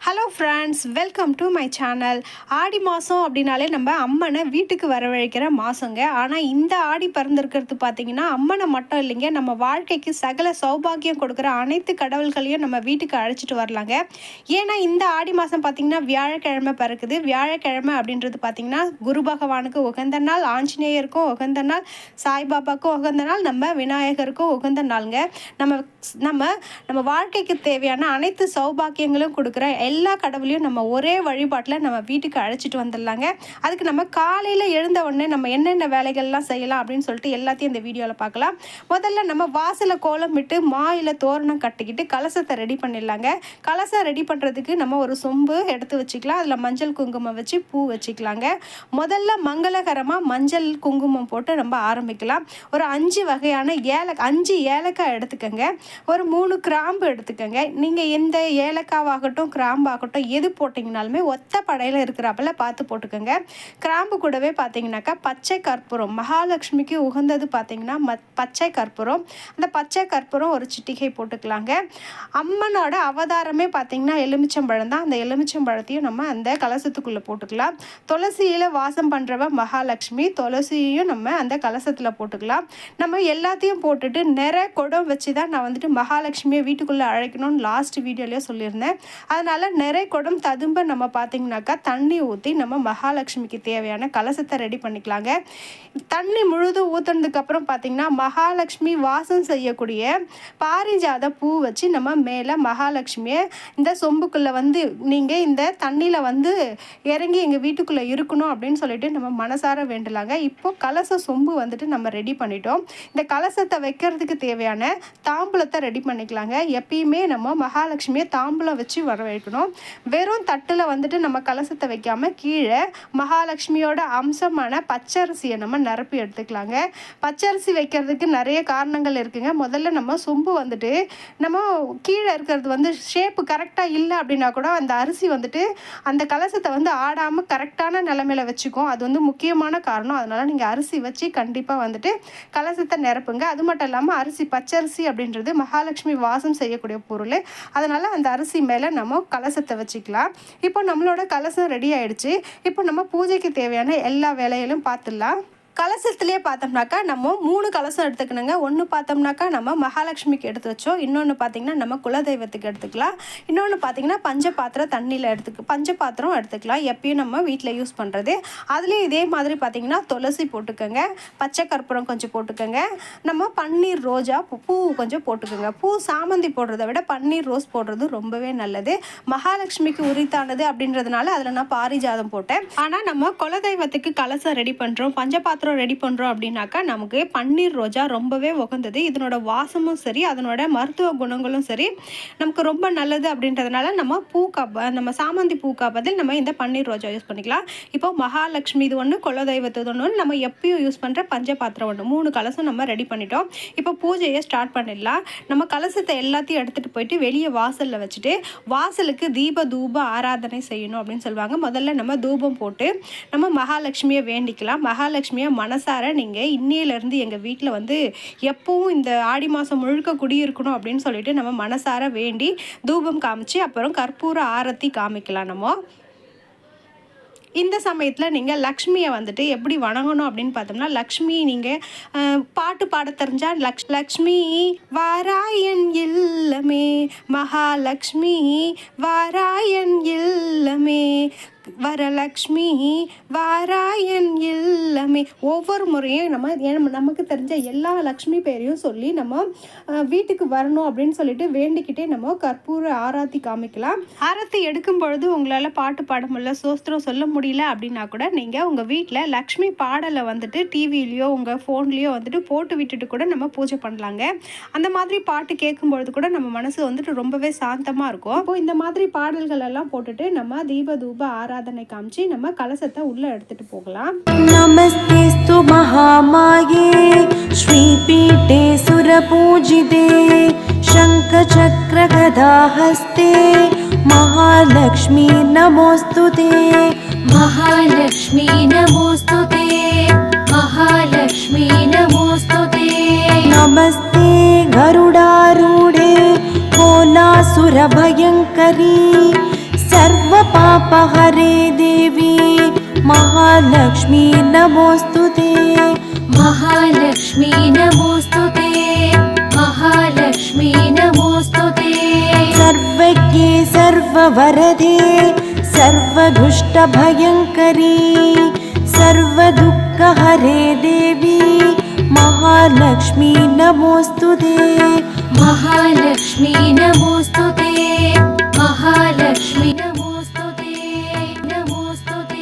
Hello friends, welcome to my channel. ஆடி மாதம் அப்படின்னாலே நம்ம அம்மனை வீட்டுக்கு வரவழைக்கிற மாதங்க. ஆனால் இந்த ஆடி பிறந்திருக்கிறது பார்த்திங்கன்னா அம்மனை மட்டும் இல்லைங்க, நம்ம வாழ்க்கைக்கு சகல சௌபாகியம் கொடுக்குற அனைத்து கடவுள்களையும் நம்ம வீட்டுக்கு அழைச்சிட்டு வரலாங்க. ஏன்னா இந்த ஆடி மாதம் பார்த்திங்கன்னா வியாழக்கிழமை பிறக்குது. வியாழக்கிழமை அப்படின்றது பார்த்திங்கன்னா குரு பகவானுக்கு உகந்த நாள், ஆஞ்சநேயருக்கும் உகந்த நாள், சாய்பாபாவுக்கும் உகந்த நாள், நம்ம விநாயகருக்கும் உகந்த நாளுங்க. நம்ம நம்ம நம்ம வாழ்க்கைக்கு தேவையான அனைத்து சௌபாக்கியங்களும் கொடுக்குற எல்லா கடவுளையும் நம்ம ஒரே வழிபாட்டில் நம்ம வீட்டுக்கு அழைச்சிட்டு வந்துடலாங்க. அதுக்கு நம்ம காலையில் எழுந்த உடனே நம்ம என்னென்ன வேலைகள்லாம் செய்யலாம் அப்படின்னு சொல்லிட்டு எல்லாத்தையும் இந்த வீடியோவில் பார்க்கலாம். முதல்ல நம்ம வாசலை கோலம் விட்டு மாயில தோரணம் கட்டிக்கிட்டு கலசத்தை ரெடி பண்ணிடலாங்க. கலசம் ரெடி பண்ணுறதுக்கு நம்ம ஒரு சொம்பு எடுத்து வச்சுக்கலாம். அதில் மஞ்சள் குங்குமம் வச்சு பூ வச்சுக்கலாங்க. முதல்ல மங்களகரமாக மஞ்சள் குங்குமம் போட்டு நம்ம ஆரம்பிக்கலாம். ஒரு 5 வகையான 5 ஏலக்காய் எடுத்துக்கோங்க. ஒரு 3 கிராம்பு எடுத்துக்கோங்க. நீங்கள் எந்த ஏலக்காவாகட்டும் கிராம்பாகட்டும் எது போட்டிங்கனாலுமே ஒத்த படையில் இருக்கிறப்பல பார்த்து போட்டுக்கோங்க. கிராம்பு கூடவே பார்த்தீங்கன்னாக்கா பச்சை கற்பூரம், மகாலட்சுமிக்கு உகந்தது பார்த்தீங்கன்னா பச்சை கற்பூரம். அந்த பச்சை கற்பூரம் ஒரு சிட்டிகை போட்டுக்கலாங்க. அம்மனோட அவதாரமே பார்த்தீங்கன்னா எலுமிச்சம்பழம் தான். அந்த எலுமிச்சம்பழத்தையும் நம்ம அந்த கலசத்துக்குள்ளே போட்டுக்கலாம். துளசியில் வாசம் பண்ணுறவ மகாலட்சுமி, துளசியையும் நம்ம அந்த கலசத்தில் போட்டுக்கலாம். நம்ம எல்லாத்தையும் போட்டுட்டு நிறை குடம் வச்சு தான் நான் மகாலட்சுமியை வீட்டுக்குள்ளே அழைக்கணும்னு லாஸ்ட் வீடியோலேயே சொல்லியிருந்தேன். அதனால் நிறை குடம் ததும்ப நம்ம பார்த்திங்கனாக்கா தண்ணி ஊற்றி நம்ம மகாலட்சுமிக்கு தேவையான கலசத்தை ரெடி பண்ணிக்கலாங்க. தண்ணி முழுதும் ஊற்றுனதுக்கப்புறம் பார்த்திங்கன்னா மகாலட்சுமி வாசம் செய்யக்கூடிய பாரிஜாத பூ வச்சு நம்ம மேலே மகாலட்சுமியை இந்த சொம்புக்குள்ளே நீங்கள் இந்த தண்ணியில் இறங்கி எங்கள் வீட்டுக்குள்ளே இருக்கணும் அப்படின்னு சொல்லிட்டு நம்ம மனசார வேண்டலாங்க. இப்போது கலச சொம்பு நம்ம ரெடி பண்ணிட்டோம். இந்த கலசத்தை வைக்கிறதுக்கு தேவையான தாம்பூலத்தை ரெடி பண்ணிக்கலாங்க. எப்பயுமே நம்ம மகாலட்சுமியை தாம்பூலம் வச்சு வரவேற்கணும். வெறும் தட்டில் நம்ம கலசத்தை வைக்காமல் கீழே மகாலட்சுமியோட அம்சமான பச்சரிசியை நம்ம நிரப்பி எடுத்துக்கலாங்க. பச்சரிசி வைக்கிறதுக்கு நிறைய காரணங்கள் இருக்குங்க. முதல்ல நம்ம சொம்பு நம்ம கீழே இருக்கிறது ஷேப்பு கரெக்டாக இல்லை அப்படின்னா கூட அந்த அரிசி அந்த கலசத்தை ஆடாமல் கரெக்டான நிலைமையில வச்சுக்கும். அது முக்கியமான காரணம். அதனால் நீங்கள் அரிசி வச்சு கண்டிப்பாக கலசத்தை நிரப்புங்க. அது மட்டும் இல்லாமல் பச்சரிசி அப்படின்றது மகாலட்சுமி வாசம் செய்யக்கூடிய பொருள். அதனால் அந்த அரிசி மேலே நம்ம கலசத்தை வச்சுக்கலாம். இப்போ நம்மளோட கலசம் ரெடி ஆயிடுச்சு. இப்போ நம்ம பூஜைக்கு தேவையான எல்லா வேலைகளும் பார்த்துடலாம். கலசத்துலேயே பார்த்தோம்னாக்கா நம்ம 3 கலசம் எடுத்துக்கணுங்க. ஒன்று பார்த்தோம்னாக்கா நம்ம மகாலட்சுமிக்கு எடுத்து வச்சோம். இன்னொன்று பார்த்திங்கன்னா நம்ம குலதெய்வத்துக்கு எடுத்துக்கலாம். இன்னொன்று பார்த்திங்கன்னா பஞ்சபாத்திரம் தண்ணியில் பஞ்சபாத்திரம் எடுத்துக்கலாம். எப்பயும் நம்ம வீட்டில் யூஸ் பண்ணுறது. அதுலேயும் இதே மாதிரி பார்த்திங்கன்னா துளசி போட்டுக்கோங்க, பச்சை கற்பூரம் கொஞ்சம் போட்டுக்கோங்க, நம்ம பன்னீர் ரோஜா பூ கொஞ்சம் போட்டுக்கோங்க. பூ சாமந்தி போடுறத விட பன்னீர் ரோஸ் போடுறது ரொம்பவே நல்லது. மகாலட்சுமிக்கு உரித்தானது அப்படின்றதுனால அதில் நான் பாரிஜாதம் போட்டேன். ஆனால் நம்ம குலதெய்வத்துக்கு கலசம் ரெடி பண்ணுறோம், பஞ்சபாத்திரம் ரெடி பண்ணுறோம் அப்படின்னாக்கா நமக்கு பன்னீர் ரோஜா ரொம்பவே உகந்தது. இதனோட வாசமும் சரி, அதனோட மருத்துவ குணங்களும் சரி நமக்கு ரொம்ப நல்லது. அப்படின்றதுனால நம்ம சாமந்தி பூக்கா பதில் நம்ம இந்த பன்னீர் ரோஜா யூஸ் பண்ணிக்கலாம். இப்போ மகாலட்சுமி இது ஒன்று, குலதெய்வத்து ஒன்று, நம்ம எப்பயும் யூஸ் பண்ணுற பஞ்சபாத்திரம் ஒன்று, 3 கலசம் நம்ம ரெடி பண்ணிட்டோம். இப்போ பூஜையை ஸ்டார்ட் பண்ணிடலாம். நம்ம கலசத்தை எல்லாத்தையும் எடுத்துகிட்டு போயிட்டு வெளியே வாசலில் வச்சுட்டு வாசலுக்கு தீப தூப ஆராதனை செய்யணும் அப்படின்னு சொல்லுவாங்க. முதல்ல நம்ம தூபம் போட்டு நம்ம மகாலட்சுமியை வேண்டிக்கலாம். மகாலட்சுமியை மனசார நீங்கள் இன்னையிலேருந்து எங்கள் வீட்டில் எப்பவும் இந்த ஆடி மாதம் முழுக்க குடியிருக்கணும் அப்படின்னு சொல்லிட்டு நம்ம மனசார வேண்டி தூபம் காமிச்சு அப்புறம் கற்பூர ஆரத்தி காமிக்கலாம். நம்ம இந்த சமயத்தில் நீங்கள் லக்ஷ்மியை எப்படி வணங்கணும் அப்படின்னு பார்த்தோம்னா, லக்ஷ்மி நீங்கள் பாட்டு பாட தெரிஞ்சால் லக்ஷ்மி வாராயன் இல்லமே, மகாலட்சுமி வாராயன் இல்லமே, வரலக்ஷ்மி வாராயன் இல்லமே. ஒவ்வொரு முறையும் நமக்கு தெரிஞ்ச எல்லா லக்ஷ்மி பேரையும் சொல்லி நம்ம வீட்டுக்கு வரணும் அப்படின்னு சொல்லிட்டு வேண்டிக்கிட்டே நம்ம கற்பூர ஆராத்தி காமிக்கலாம். ஆராத்தி எடுக்கும் பொழுது உங்களால் பாட்டு பாட முடியல, சோஸ்திரம் சொல்ல முடியல அப்படின்னா கூட நீங்கள் உங்கள் வீட்டில் லக்ஷ்மி பாடலை டிவிலையோ உங்கள் ஃபோன்லேயோ போட்டு விட்டுட்டு கூட நம்ம பூஜை பண்ணலாங்க. அந்த மாதிரி பாட்டு கேட்கும்பொழுது கூட நம்ம மனசு ரொம்பவே சாந்தமாக இருக்கும். இப்போ இந்த மாதிரி பாடல்கள் எல்லாம் போட்டுட்டு நம்ம தீப தூப ஆராதனை காமிச்சு நம்ம கலசத்தை உள்ள எடுத்துட்டு போகலாம். நமஸ்தேஸ்து மகாமாயே ஸ்ரீபீட்டே சுரபூஜிதே சங்க சக்கர கதாஹஸ்தே மகாலட்சுமி நமோஸ்துதே, மகாலட்சுமி நமோஸ்துதே, மகாலட்சுமி நமோஸ்துதே. நமஸ்தே கருடாரூடே கோலாசுர பயங்கரி तापहरे देवी महालक्ष्मी नमोऽस्तुते महालक्ष्मी नमोऽस्तुते महालक्ष्मी नमोऽस्तुते सर्वज्ञे सर्ववरदे सर्वदुष्टभयङ्करी सर्वदुःखहरे देवी महालक्ष्मी नमोऽस्तुते महालक्ष्मी नमोऽस्तुते महालक्ष्मी नमोऽस्तुते नमोऽस्तुते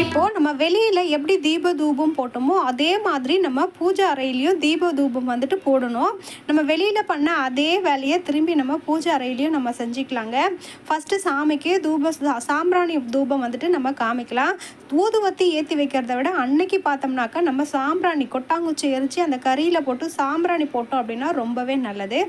இப்போ நம்ம வெளியில எப்படி தீப தூபம் போட்டோமோ அதே மாதிரி நம்ம பூஜை அறையிலையும் தீப தூபம் வந்துட்டு போடணும். நம்ம வெளியில பண்ண அதே வேலையை திரும்பி நம்ம பூஜை அறையிலையும் நம்ம செஞ்சுக்கலாங்க. ஃபர்ஸ்ட் சாமிக்கு சாம்பிராணி தூபம் வந்துட்டு நம்ம காமிக்கலாம். ஊதுவத்தி ஏற்றி வைக்கிறத விட அன்னைக்கு பார்த்தோம்னாக்கா நம்ம சாம்பிராணி கொட்டாங்குச்சி எரித்து அந்த கறியில் போட்டு சாம்பிராணி போட்டோம் அப்படின்னா ரொம்பவே நல்லது.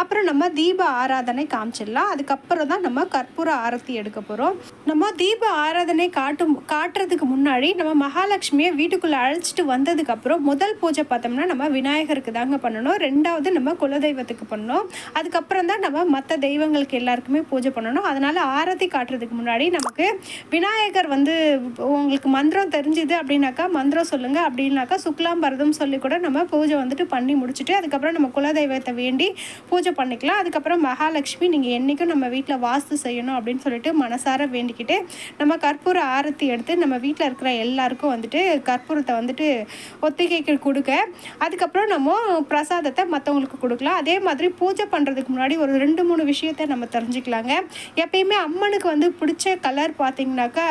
அப்புறம் நம்ம தீப ஆராதனை காமிச்சிடலாம். அதுக்கப்புறம் தான் நம்ம கற்பூர ஆரத்தி எடுக்க போகிறோம். நம்ம தீப ஆராதனை காட்டுறதுக்கு முன்னாடி நம்ம மகாலட்சுமியை வீட்டுக்குள்ளே அழைச்சிட்டு வந்ததுக்கப்புறம் முதல் பூஜை பார்த்தோம்னா நம்ம விநாயகருக்கு தாங்க பண்ணணும். ரெண்டாவது நம்ம குலதெய்வத்துக்கு பண்ணணும். அதுக்கப்புறம் தான் நம்ம மற்ற தெய்வங்களுக்கு எல்லாருக்குமே பூஜை பண்ணணும். அதனால் ஆரத்தி காட்டுறதுக்கு முன்னாடி நமக்கு விநாயகர் வந்து உங்களுக்கு மந்திரம் தெரிஞ்சுது அப்படின்னாக்கா மந்திரம் சொல்லுங்கள், அப்படின்னாக்கா சுக்லாம் பரதம் சொல்லி கூட நம்ம பூஜை வந்துட்டு பண்ணி முடிச்சுட்டு அதுக்கப்புறம் நம்ம குலதெய்வத்தை வேண்டி பூஜை பண்ணிக்கலாம். அதுக்கப்புறம் மகாலட்சுமி நீங்கள் என்றைக்கும் நம்ம வீட்டில் வாஸ்து செய்யணும் அப்படின்னு சொல்லிட்டு மனசார வேண்டிக்கிட்டு நம்ம கற்பூர ஆரத்தி எடுத்து நம்ம வீட்டில் இருக்கிற எல்லாருக்கும் வந்துட்டு கற்பூரத்தை வந்துட்டு ஒத்திகைக்கு கொடுக்க அதுக்கப்புறம் நம்ம பிரசாதத்தை மற்றவங்களுக்கு கொடுக்கலாம். அதே மாதிரி பூஜை பண்ணுறதுக்கு முன்னாடி ஒரு 2-3 விஷயத்தை நம்ம தெரிஞ்சுக்கலாங்க. எப்பயுமே அம்மனுக்கு வந்து பிடிச்ச கலர் பார்த்திங்கனாக்கா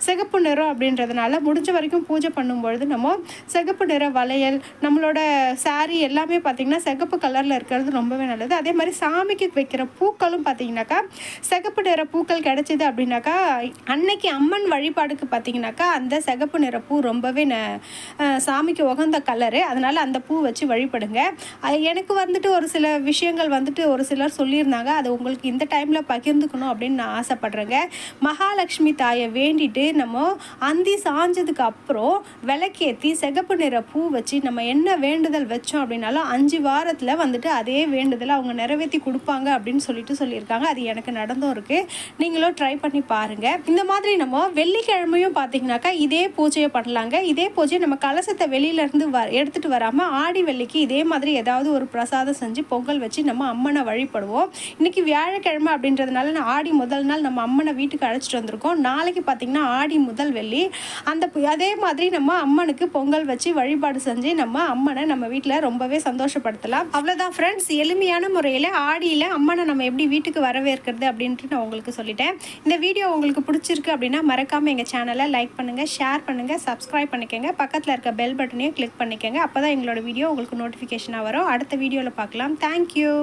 சிகப்பு நிறம் அப்படின்றதுனால முடிஞ்ச வரைக்கும் பூஜை பண்ணும்பொழுது நம்ம சிகப்பு நிற வளையல் நம்மளோட சாரீ எல்லாமே பார்த்திங்கன்னா சிகப்பு கலரில் இருக்கிறது ரொம்பவே நல்லது. அதே மாதிரி சாமிக்கு வைக்கிற பூக்களும் பார்த்திங்கனாக்கா சிகப்பு நிற பூக்கள் கிடைச்சிது அப்படின்னாக்கா அன்னைக்கு அம்மன் வழிபாடுக்கு பார்த்திங்கனாக்கா அந்த சிகப்பு நிற பூ ரொம்பவே சாமிக்கு உகந்த கலரு. அதனால் அந்த பூ வச்சு வழிபடுங்க. எனக்கு வந்துட்டு ஒரு சில விஷயங்கள் வந்துட்டு ஒரு சிலர் சொல்லியிருந்தாங்க, அது உங்களுக்கு இந்த டைமில் பகிர்ந்துக்கணும் அப்படின்னு நான் ஆசைப்பட்றேங்க. மகாலட்சுமி தாயை வேண்டிட்டு நம்ம அந்தி சாஞ்சதுக்கு அப்புறம் விளக்கேற்றி சிகப்பு நிற பூ வச்சு நம்ம என்ன வேண்டுதல் வச்சோம் அப்படின்னாலும் 5 வாரத்தில் வந்துட்டு அதே வேண்டுதலை அவங்க நிறைவேற்றி கொடுப்பாங்க அப்படின்னு சொல்லியிருக்காங்க. அது எனக்கு நடந்தும் இருக்குது. நீங்களும் ட்ரை பண்ணி பாருங்கள். இந்த மாதிரி நம்ம வெள்ளிக்கிழமையும் பார்த்தீங்கன்னாக்கா இதே பூஜையை பண்ணலாங்க. இதே பூஜையை நம்ம கலசத்தை வெளியிலேருந்து எடுத்துகிட்டு வராமல் ஆடி வெள்ளிக்கு இதே மாதிரி ஏதாவது ஒரு பிரசாதம் செஞ்சு பொங்கல் வச்சு நம்ம அம்மனை வழிபடுவோம். இன்றைக்கி வியாழக்கிழமை அப்படின்றதுனால ஆடி முதல் நாள் நம்ம அம்மனை வீட்டுக்கு அழைச்சிட்டு வந்திருக்கோம். நாளைக்கு பார்த்திங்கன்னா ஆடி முதல் வெள்ளி. அதே மாதிரி நம்ம அம்மனுக்கு பொங்கல் வச்சு வழிபாடு செஞ்சு நம்ம அம்மனை நம்ம வீட்டில் ரொம்பவே சந்தோஷப்படுத்தலாம். அவ்வளோதான் ஃப்ரெண்ட்ஸ். எளிமையான முறையில் ஆடியில் அம்மனை நம்ம எப்படி வீட்டுக்கு வரவேற்கிறது அப்படின்ட்டு நான் உங்களுக்கு சொல்லிட்டேன். இந்த வீடியோ உங்களுக்கு பிடிச்சிருக்கு அப்படின்னா மறக்காமல் எங்கள் சேனலை லைக் பண்ணுங்கள், ஷேர் பண்ணுங்கள், சப்ஸ்கிரைப் பண்ணிக்கோங்க. பக்கத்தில் இருக்க பெல் பட்டனையும் கிளிக் பண்ணிக்கோங்க. அப்போ தான் எங்களோட வீடியோ உங்களுக்கு நோட்டிஃபிகேஷனாக வரும். அடுத்த வீடியோவில் பார்க்கலாம். தேங்க்யூ.